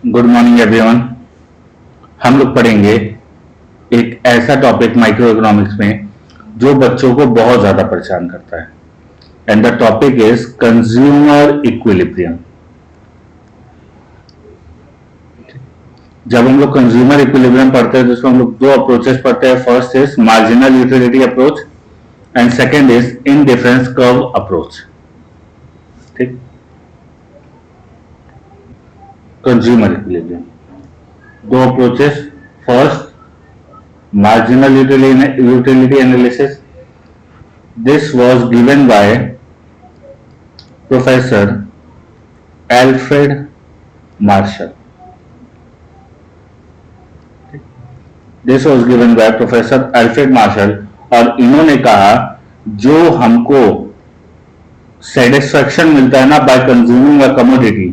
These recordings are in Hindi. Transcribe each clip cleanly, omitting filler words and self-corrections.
Good morning everyone. हम लोग पढ़ेंगे एक ऐसा टॉपिक माइक्रो इकोनॉमिक्स में जो बच्चों को बहुत ज्यादा परेशान करता है। And the topic is consumer equilibrium. जब हम लोग कंज्यूमर इक्विलिब्रियम पढ़ते हैं तो उसमें हम लोग दो अप्रोचेस पढ़ते हैं। First is marginal utility approach and second is indifference curve approach. ठीक, कंज्यूमर इक्विलिब्रियम दो approaches. First, marginal utility analysis. This was given by Professor Alfred Marshall. This was given by Professor Alfred Marshall और इन्होंने कहा जो हमको सेटिस्फैक्शन मिलता है ना bye consuming a commodity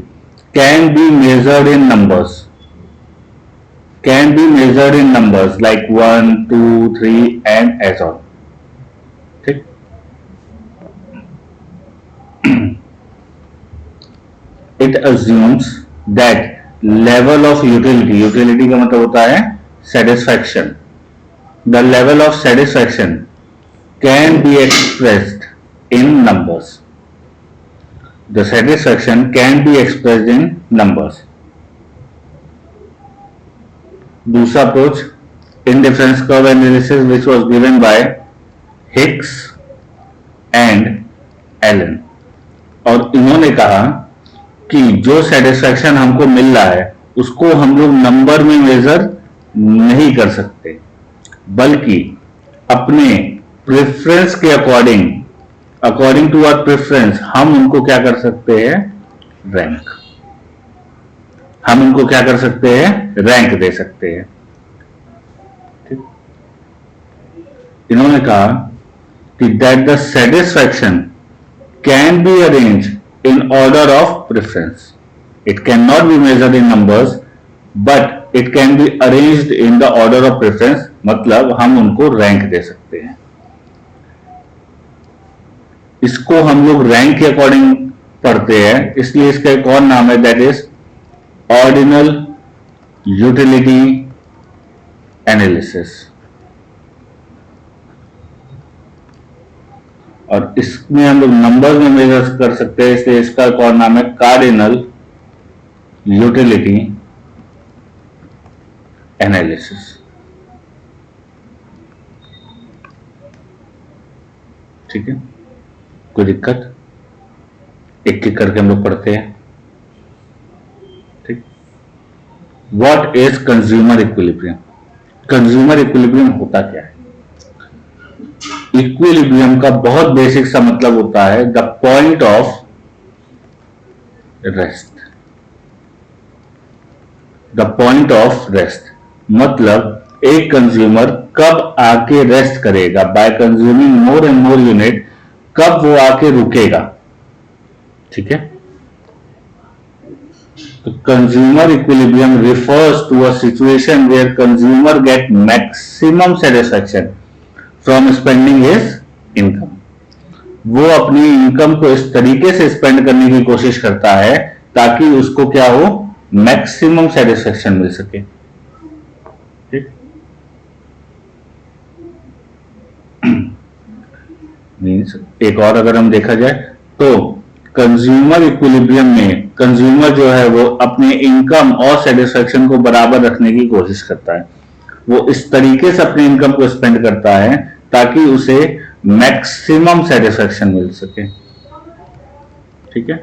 can be measured in numbers, can be measured in numbers like 1, 2, 3 and as on. ठीक, it assumes that level of utility का मतलब होता है satisfaction, the level of satisfaction can be expressed in numbers, the satisfaction can be expressed in numbers. दूसरा approach indifference curve analysis which was given by Hicks and Allen और इन्होंने कहा कि जो सेटिस्फैक्शन हमको मिल रहा है उसको हम लोग नंबर में मेजर नहीं कर सकते बल्कि अपने प्रेफरेंस के अकॉर्डिंग टू आवर प्रेफरेंस हम उनको क्या कर सकते हैं, रैंक। हम इनको क्या कर सकते हैं, रैंक दे सकते हैं। ठीक, इन्होंने कहा कि that the satisfaction can be arrange in order of preference. It can not be measured in numbers but it can be arranged in the order of preference, मतलब हम उनको रैंक दे सकते हैं। इसको हम लोग रैंक के अकॉर्डिंग पढ़ते हैं, इसलिए इसका एक और नाम है that is ordinal utility analysis और इसमें हम लोग नंबर में मेजर कर सकते हैं, इसलिए इसका एक और नाम है कार्डिनल यूटिलिटी एनालिसिस। ठीक है, कोई दिक्कत? एक एक करके हम लोग पढ़ते हैं। What is consumer equilibrium? Consumer equilibrium होता क्या है? इक्विलिब्रियम का बहुत बेसिक सा मतलब होता है the point of rest. The point of rest मतलब एक कंज्यूमर कब आके रेस्ट करेगा, bye consuming more and more unit कब वो आके रुकेगा। ठीक है, consumer equilibrium refers to a situation where consumer get maximum satisfaction from spending his income. वो अपनी इनकम को इस तरीके से स्पेंड करने की कोशिश करता है ताकि उसको क्या हो, मैक्सिमम सेटिस्फेक्शन मिल सके। ठीक, मीन्स एक और अगर हम देखा जाए तो कंज्यूमर इक्विलिब्रियम में कंज्यूमर जो है वो अपने इनकम और सेटिस्फेक्शन को बराबर रखने की कोशिश करता है। वो इस तरीके से अपनी इनकम को स्पेंड करता है ताकि उसे मैक्सिमम सेटिस्फेक्शन मिल सके। ठीक है,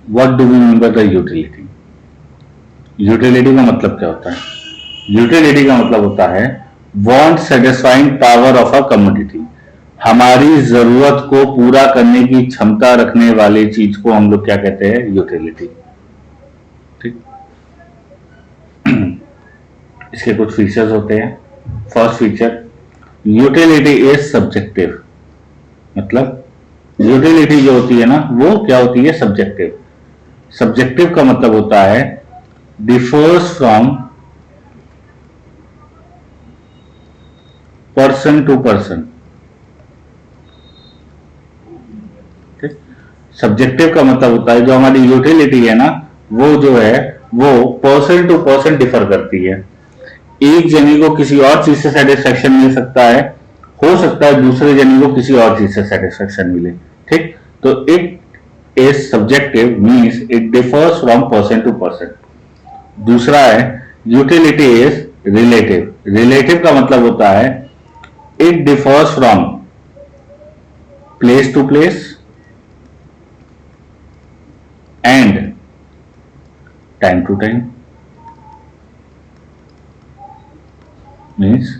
what do we mean by the utility? Utility का मतलब क्या होता है? यूटिलिटी का मतलब होता है want satisfying power of a commodity. हमारी जरूरत को पूरा करने की क्षमता रखने वाली चीज को हम लोग क्या कहते हैं, यूटिलिटी। ठीक, इसके कुछ फीचर्स होते हैं। First feature, utility is subjective. मतलब यूटिलिटी जो होती है ना वो क्या होती है, सब्जेक्टिव। सब्जेक्टिव का मतलब होता है differs from person to person. Subjective का मतलब होता है जो हमारी यूटिलिटी है ना, वो जो है वो पर्सन टू पर्सन डिफर करती है। एक जने को किसी और चीज से सेटिस्फेक्शन मिल सकता है, हो सकता है दूसरे जने को किसी और चीज से सेटिस्फेक्शन मिले। ठीक, तो it is subjective means it differs from person to person. दूसरा है यूटिलिटी इज रिलेटिव। रिलेटिव का मतलब होता है it differs from place to place and time to time. Means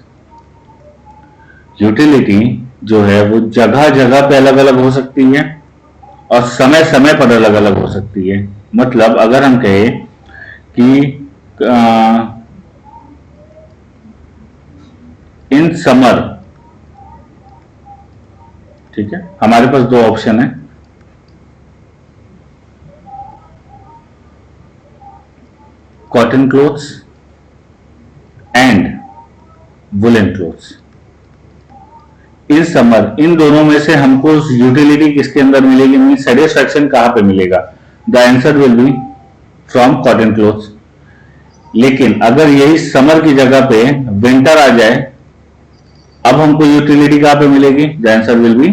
utility जो है वो जगह जगह पे अलग अलग हो सकती है और समय समय पर अलग अलग हो सकती है। मतलब अगर हम कहें कि इन समर, ठीक है, हमारे पास दो ऑप्शन है, cotton clothes and woollen clothes. In summer, इन दोनों में से हमको यूटिलिटी किसके अंदर मिलेगी, मीन सेटिस्फैक्शन कहां पे मिलेगा? The answer will B from cotton clothes. लेकिन अगर यही समर की जगह पे विंटर आ जाए, अब हमको यूटिलिटी कहां पे मिलेगी? The answer will B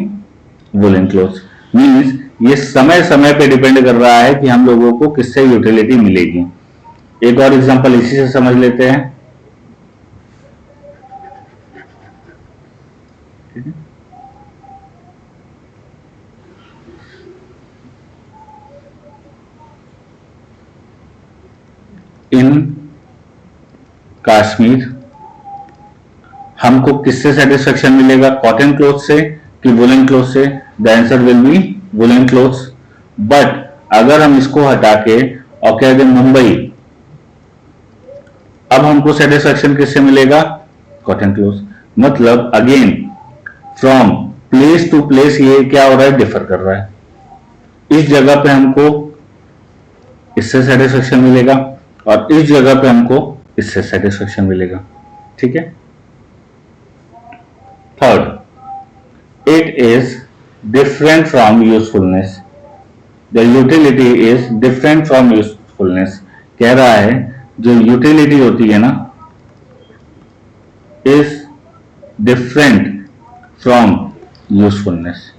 woollen clothes. Means ये समय समय पे डिपेंड कर रहा है कि हम लोगों को किससे यूटिलिटी मिलेगी। एक और एग्जांपल इसी से समझ लेते हैं। इन कश्मीर हमको किससे सेटिस्फेक्शन मिलेगा? कॉटन क्लोथ से कि वुलन क्लोथ से? The answer will B woollen clothes. But अगर हम इसको हटा के और कह दें मुंबई, अब हमको सेटिस्फेक्शन किससे मिलेगा? Cotton clothes. मतलब again from place to place ये क्या हो रहा है? डिफर कर रहा है। इस जगह पे हमको इससे सेटिस्फेक्शन मिलेगा और इस जगह पे हमको इससे सेटिस्फेक्शन मिलेगा। ठीक है। Third, it is different from usefulness. The utility is different from usefulness. कह रहा है जो यूटिलिटी होती है ना, इज डिफरेंट फ्रॉम यूजफुलनेस।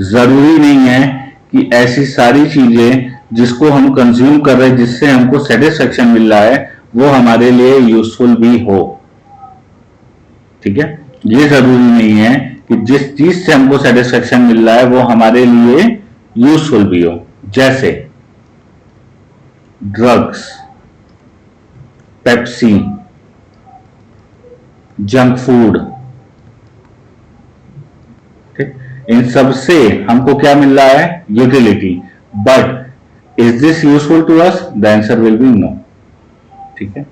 जरूरी नहीं है कि ऐसी सारी चीजें जिसको हम कंज्यूम कर रहे हैं, जिससे हमको सेटिस्फेक्शन मिल रहा है, वो हमारे लिए यूजफुल भी हो। ठीक है, ये जरूरी नहीं है कि जिस चीज से हमको सेटिस्फेक्शन मिल रहा है वो हमारे लिए यूजफुल भी हो। जैसे ड्रग्स, पेप्सी, जंक फूड, ठीक, इन सब से हमको क्या मिल रहा है? Utility. But is this useful to us? The answer will be no. ठीक है।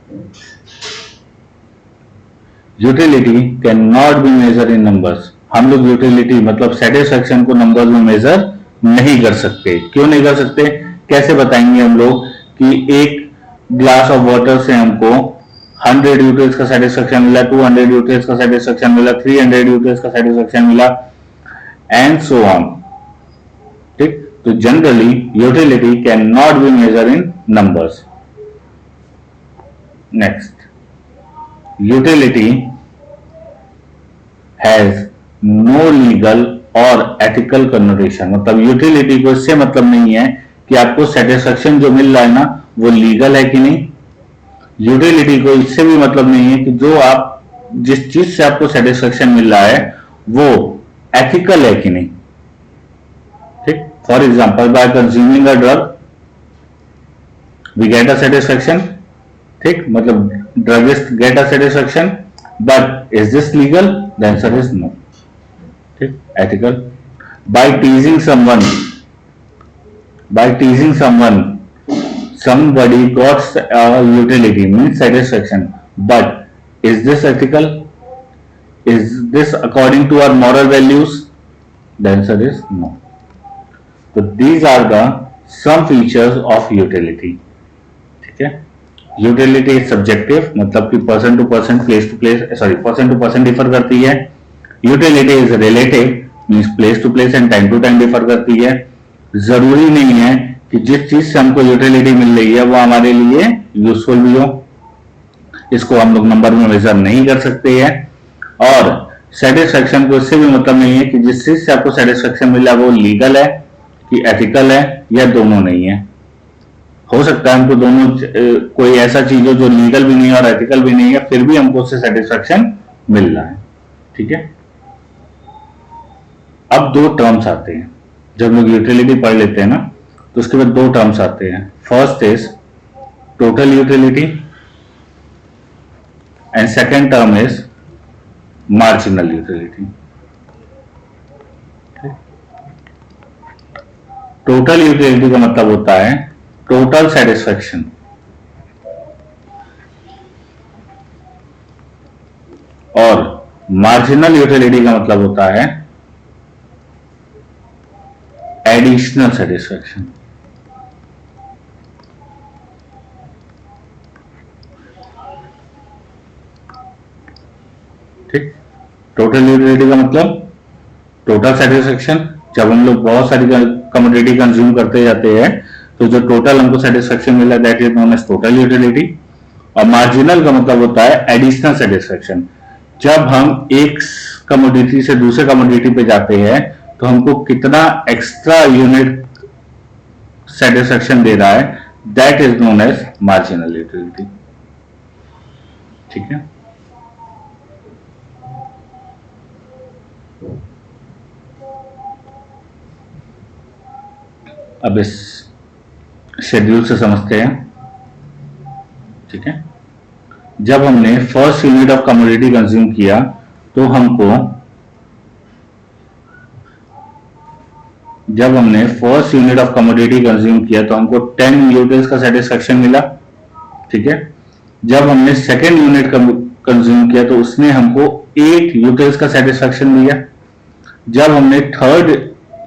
Utility can not be measure in numbers. हम लोग यूटिलिटी मतलब सेटिस्फेक्शन को नंबर्स में मेजर नहीं कर सकते। क्यों नहीं कर सकते? कैसे बताएंगे हम लोग कि एक ग्लास ऑफ वाटर से हमको 100 यूटिल्स का सेटिस्फेक्शन मिला, 200 यूटिल्स का सेटिस्फेक्शन मिला, 300 यूटिल्स का सेटिस्फेक्शन मिला, एंड सो ऑन। ठीक, तो generally utility can not be measure in numbers. Next, utility has no legal और एथिकल कन्नोटेशन। मतलब यूटिलिटी को इससे मतलब नहीं है कि आपको सेटिस्फेक्शन जो मिल रहा है ना वो लीगल है कि नहीं। यूटिलिटी को इससे भी मतलब नहीं है कि जो आप जिस चीज से आपको सेटिस्फेक्शन मिल रहा है वो एथिकल है कि नहीं। ठीक, for example by consuming a drug we get a satisfaction. ठीक, मतलब druggist get a satisfaction, but is this legal? The answer is no. ठीक, ethical. By teasing someone somebody got utility means satisfaction, but is this ethical? Is this according to our moral values? The answer is no. So these are the some features of utility. ठीक है, utility is subjective मतलब कि person to person, place to place, person to person differ करती है। utility is relative means place to place and time to time differ करती है। जरूरी नहीं है कि जिस चीज से हमको यूटिलिटी मिल रही है वो हमारे लिए यूजफुल भी हो, इसको हम लोग नंबर में मेजर नहीं कर सकते हैं। और सेटिस्फेक्शन को इससे भी मतलब नहीं है कि जिस चीज से आपको सेटिस्फेक्शन मिला वो लीगल है कि एथिकल है, या दोनों नहीं है। हो सकता है हमको दोनों कोई ऐसा चीज हो जो लीगल भी नहीं है और एथिकल भी नहीं है, फिर भी हमको उससे सेटिस्फेक्शन मिल रहा है। ठीक है, अब दो टर्म्स आते हैं जब लोग यूटिलिटी पढ़ लेते हैं ना, तो उसके बाद दो टर्म्स आते हैं। First is total utility and second term is marginal utility. Total utility का मतलब होता है टोटल सेटिस्फेक्शन, और मार्जिनल यूटिलिटी का मतलब होता है एडिशनल सेटिस्फेक्शन। ठीक, टोटल यूटिलिटी का मतलब टोटल सेटिस्फेक्शन। जब हम लोग बहुत सारी कमोडिटी कंज्यूम करते जाते हैं तो जो टोटल हमको सेटिस्फेक्शन मिला that is known as total utility. और मार्जिनल का मतलब होता है एडिशनल सेटिस्फेक्शन। जब हम एक कमोडिटी से दूसरे कमोडिटी पे जाते हैं तो हमको कितना एक्स्ट्रा यूनिट सेटिस्फेक्शन दे रहा है, that is known as marginal utility. ठीक है, अब इस शेड्यूल से समझते हैं। ठीक है, जब हमने first unit of commodity consume किया तो हमको जब हमने first unit of commodity consume किया तो हमको 10 यूटिल्स का सेटिस्फेक्शन मिला। ठीक है, जब हमने सेकेंड यूनिट कंज्यूम किया तो उसने हमको 8 यूटिल्स का सेटिस्फेक्शन दिया। जब हमने थर्ड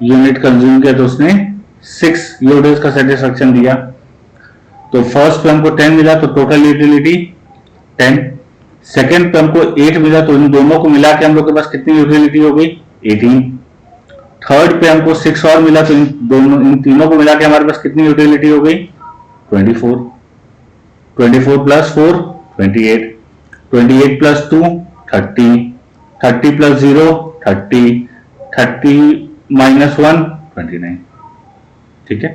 यूनिट कंज्यूम किया तो उसने 6 यूटिल्स का सेटिस्फेक्शन दिया। तो फर्स्ट पे हमको 10 मिला तो टोटल यूटिलिटी 10, सेकेंड पे हमको 8 मिला तो इन दोनों को मिला के हम लोग के पास कितनी यूटिलिटी हो गई 18। थर्ड पे हमको 6 और मिला तो इन तीनों को मिला के हमारे पास कितनी यूटिलिटी हो गई 24। 24 प्लस 4 28, 28 प्लस 2 30, 30 प्लस 0 30, 30 माइनस 1 29। ठीक है,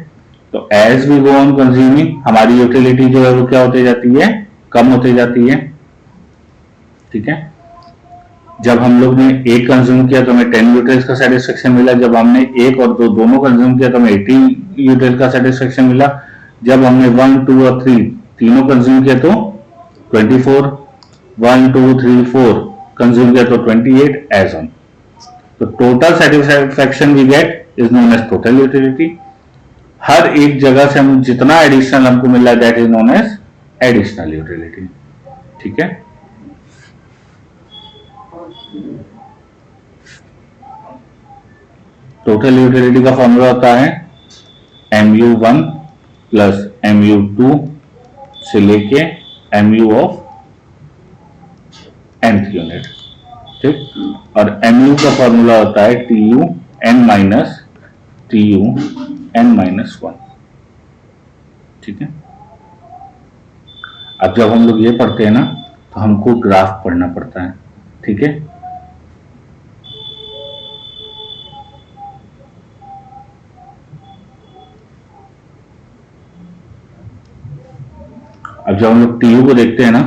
तो as we go on consuming हमारी यूटिलिटी जो है वो क्या होती जाती है, कम होती जाती है। ठीक है, जब हम लोग ने एक कंज्यूम किया तो हमें 10 यूटिल्स का सेटिस्फेक्शन मिला। जब हमने एक और दो दोनों कंज्यूम किया तो हमें 18 यूटिल्स का सेटिस्फेक्शन मिला। जब हमने 1, 2 और 3 तीनों कंज्यूम किया तो 24, 1, 2, 3, 4 कंज्यूम किया तो 28 एज ऑन। तो total satisfaction we get is known as total utility. हर एक जगह से हम जितना एडिशनल हमको मिला that is known as additional utility. ठीक है, टोटल यूटिलिटी का फॉर्मूला होता है mu1 प्लस mu2 से लेके mu ऑफ nth यूनिट। ठीक, और mu का फॉर्मूला होता है tu n minus tu n minus 1। ठीक है, अब जब हम लोग ये पढ़ते हैं ना तो हमको ग्राफ पढ़ना पड़ता है। ठीक है, अब जब हम लोग टीयू को देखते हैं ना,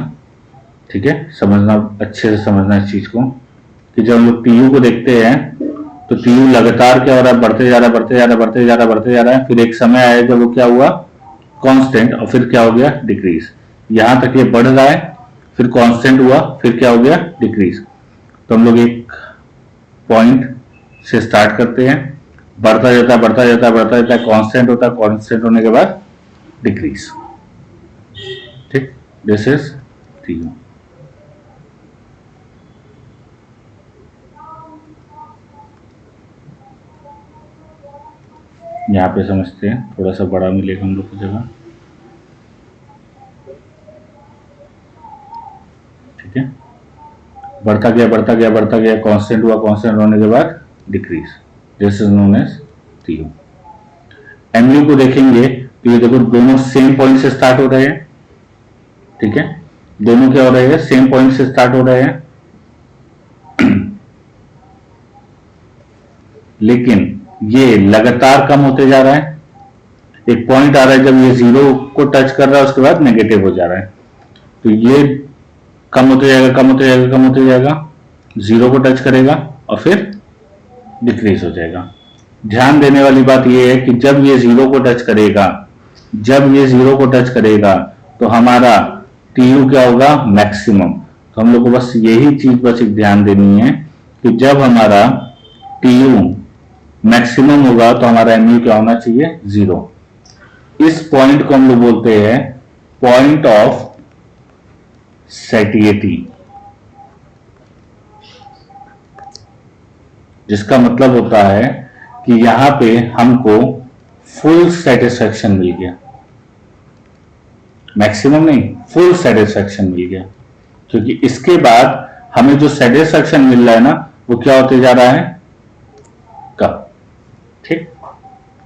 ठीक है, समझना अच्छे से समझना इस चीज को कि जब हम लोग टीयू को देखते हैं तो टीयू लगातार क्या हो रहा है, बढ़ते जा रहा है, बढ़ते जा रहा है, बढ़ते जा रहा है, बढ़ते जा रहा है। फिर एक समय आया जब वो क्या हुआ कांस्टेंट, और फिर क्या हो गया डिक्रीज। यहां तक ये बढ़ रहा है, फिर कांस्टेंट हुआ, फिर क्या हो गया डिक्रीज। तो हम लोग एक पॉइंट से स्टार्ट करते हैं, बढ़ता जाता है, बढ़ता जाता है, बढ़ता जाता है, कांस्टेंट होता है, कांस्टेंट होने के बाद डिक्रीज। ठीक, दिस इज टीयू। यहाँ पे समझते हैं, थोड़ा सा बड़ा मिलेगा हम लोग को जगह। ठीक है, बढ़ता गया, बढ़ता गया, बढ़ता गया, कांस्टेंट हुआ, कांस्टेंट होने के बाद decrease, this is known as TU. MU को देखेंगे तो ये देखो दोनों सेम पॉइंट से स्टार्ट हो रहे हैं, ठीक है, दोनों क्या हो रहे हैं, सेम पॉइंट से स्टार्ट हो रहे हैं, लेकिन ये लगातार कम होते जा रहा है। एक पॉइंट आ रहा है जब ये जीरो को टच कर रहा है उसके बाद नेगेटिव हो जा रहा है, तो ये कम होते जाएगा, कम होते जाएगा, कम होते जाएगा, जीरो को टच करेगा और फिर डिक्रीज हो जाएगा। ध्यान देने वाली बात यह है कि जब ये जीरो को टच करेगा, जब ये जीरो को टच करेगा तो हमारा टीयू क्या होगा, मैक्सिमम। तो हम लोग को बस यही चीज बस एक ध्यान देनी है कि जब हमारा टीयू मैक्सिमम होगा तो हमारा एमयू क्या होना चाहिए, जीरो। इस पॉइंट को हम लोग बोलते हैं पॉइंट ऑफ सैटिएटी, जिसका मतलब होता है कि यहां पे हमको फुल सेटिस्फैक्शन मिल गया, मैक्सिमम नहीं, फुल सेटिस्फैक्शन मिल गया, क्योंकि इसके बाद हमें जो सेटिस्फैक्शन मिल रहा है ना वो क्या होते जा रहा है, कम। ठीक,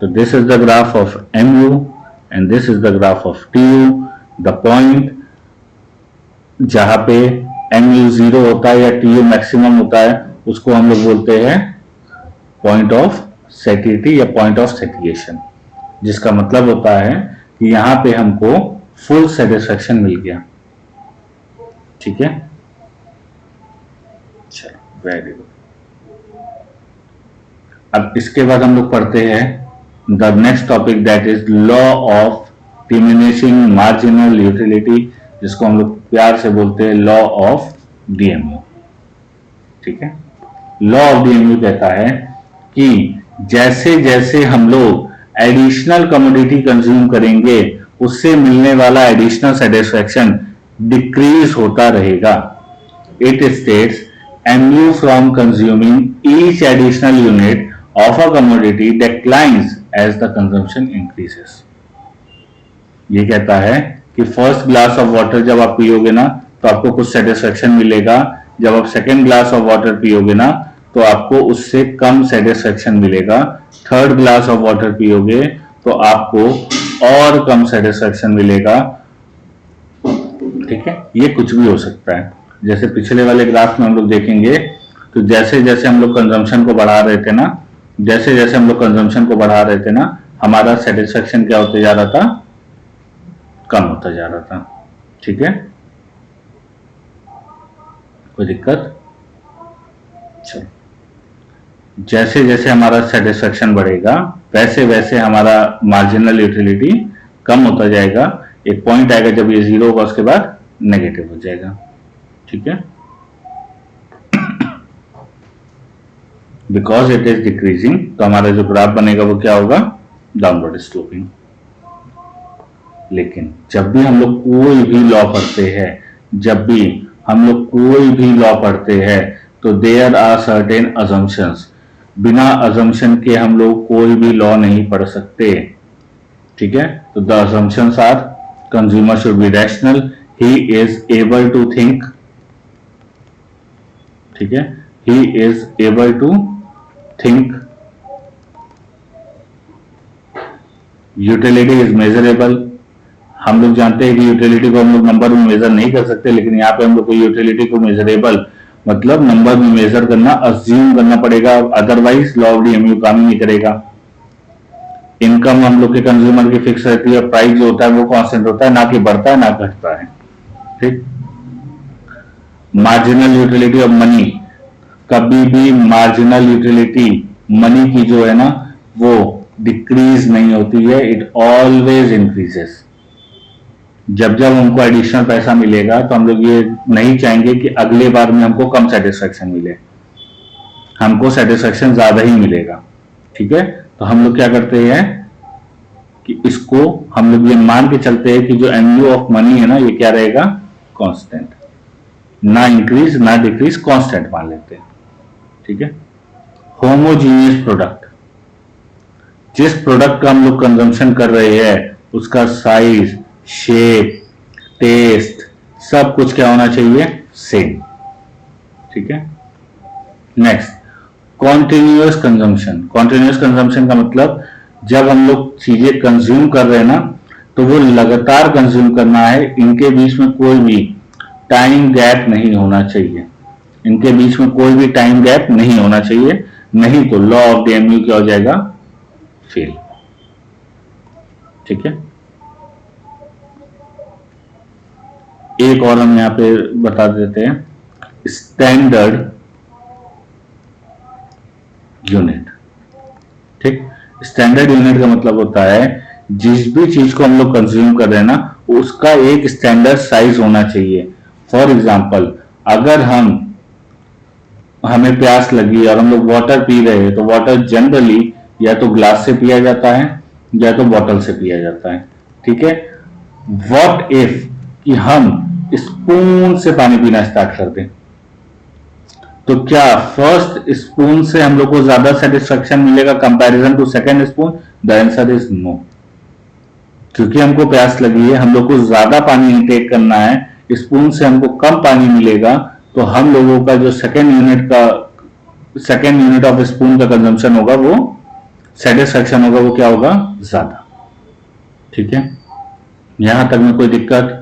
तो this is the graph of MU and this is the graph of TU. The point जहां पे एमयू जीरो होता है या टीयू मैक्सिमम होता है उसको हम लोग बोलते हैं पॉइंट ऑफ सैटिएटी या पॉइंट ऑफ सैटिएशन, जिसका मतलब होता है कि यहां पे हमको फुल सेटिस्फैक्शन मिल गया। ठीक है, चलो वेरी गुड। अब इसके बाद हम लोग पढ़ते हैं the next topic that is law of diminishing marginal utility, जिसको हम लोग प्यार से बोलते हैं लॉ ऑफ डीएमयू। ठीक है, लॉ ऑफ डीएमयू कहता है कि जैसे जैसे हम लोग एडिशनल कमोडिटी कंज्यूम करेंगे उससे मिलने वाला एडिशनल सेटिस्फैक्शन डिक्रीज होता रहेगा। It states MU from consuming each additional unit of a commodity declines as the consumption increases. ये कहता है कि फर्स्ट ग्लास ऑफ वाटर जब आप पियोगे ना तो आपको कुछ सेटिस्फैक्शन मिलेगा, जब आप सेकेंड ग्लास ऑफ वाटर पियोगे ना तो आपको उससे कम सेटिस्फैक्शन मिलेगा, थर्ड ग्लास ऑफ वाटर पियोगे तो आपको और कम सेटिस्फैक्शन मिलेगा। ठीक है, ये कुछ भी हो सकता है। जैसे पिछले वाले ग्राफ में हम लोग देखेंगे तो जैसे जैसे हम लोग कंजम्पशन को बढ़ा रहे थे ना, जैसे जैसे हम लोग कंजम्पशन को बढ़ा रहे थे ना, हमारा सेटिस्फैक्शन क्या होते जा रहा था, कम होता जा रहा था। ठीक है, कोई दिक्कत? चलो, जैसे जैसे हमारा सेटिस्फैक्शन बढ़ेगा वैसे वैसे हमारा मार्जिनल यूटिलिटी कम होता जाएगा। एक पॉइंट आएगा जब ये जीरो होगा उसके बाद नेगेटिव हो जाएगा। ठीक है, बिकॉज इट इज डिक्रीजिंग, तो हमारा जो ग्राफ बनेगा वो क्या होगा, डाउनवर्ड स्लोपिंग। लेकिन जब भी हम लोग कोई भी लॉ पढ़ते हैं, जब भी हम लोग कोई भी लॉ पढ़ते हैं तो देयर आर सर्टेन अजम्पशंस। बिना अजम्पशन के हम लोग कोई भी लॉ नहीं पढ़ सकते। ठीक है, तो the assumptions are consumer should be rational, he is able to think. ठीक है, he is able to think, utility is measurable. हम लोग जानते हैं कि यूटिलिटी को हम लोग नंबर में मेजर नहीं कर सकते, लेकिन यहाँ पे हम लोग को यूटिलिटी को मेजरेबल मतलब नंबर में मेजर करना, अज्यूम करना पड़ेगा, अदरवाइज लॉ ऑफ डीएमयू काम ही नहीं करेगा। इनकम हम लोग के कंज्यूमर की फिक्स रहती है, प्राइस जो होता है वो कांस्टेंट होता है, ना कि बढ़ता है ना घटता है। ठीक, मार्जिनल यूटिलिटी ऑफ मनी, कभी भी मार्जिनल यूटिलिटी मनी की जो है ना वो डिक्रीज नहीं होती है, इट ऑलवेज इंक्रीजेस। जब जब हमको एडिशनल पैसा मिलेगा तो हम लोग ये नहीं चाहेंगे कि अगले बार में हमको कम सेटिस्फैक्शन मिले, हमको सेटिस्फैक्शन ज्यादा ही मिलेगा। ठीक है, तो हम लोग क्या करते हैं कि इसको हम लोग ये मान के चलते हैं कि जो एमयू ऑफ मनी है ना ये क्या रहेगा, कांस्टेंट, ना इंक्रीज ना डिक्रीज, कांस्टेंट मान लेते हैं। ठीक है, होमोजीनियस प्रोडक्ट, जिस प्रोडक्ट का हम लोग कंजम्पशन कर रहे हैं उसका साइज, शेप, टेस्ट सब कुछ क्या होना चाहिए, सेम। ठीक है, next continuous consumption. Continuous consumption का मतलब जब हम लोग चीजें कंज्यूम कर रहे हैं ना, तो वो लगातार कंज्यूम करना है, इनके बीच में कोई भी टाइम गैप नहीं होना चाहिए, इनके बीच में कोई भी टाइम गैप नहीं होना चाहिए, नहीं तो लॉ ऑफ डीएमयू क्या हो जाएगा, फेल। ठीक है, एक और हम यहां पे बता देते हैं, स्टैंडर्ड यूनिट। ठीक, स्टैंडर्ड यूनिट का मतलब होता है जिस भी चीज को हम लोग कंज्यूम कर रहे हैं ना, उसका एक स्टैंडर्ड साइज होना चाहिए। फॉर एग्जाम्पल, अगर हमें प्यास लगी और हम लोग वाटर पी रहे हैं, तो वाटर जनरली या तो ग्लास से पिया जाता है या तो बॉटल से पिया जाता है। ठीक है, व्हाट इफ कि हम स्पून से पानी पीना स्टार्ट कर दें, तो क्या फर्स्ट स्पून से हम लोग को ज्यादा सेटिस्फेक्शन मिलेगा comparison to second spoon? The answer is no. क्योंकि हमको प्यास लगी है, हम लोग को ज्यादा पानी इंटेक करना है, स्पून से हमको कम पानी मिलेगा, तो हम लोगों का जो सेकेंड यूनिट ऑफ स्पून का कंजम्पशन होगा, वो सेटिस्फेक्शन होगा, वो क्या होगा, ज्यादा। ठीक है, यहां तक में कोई दिक्कत?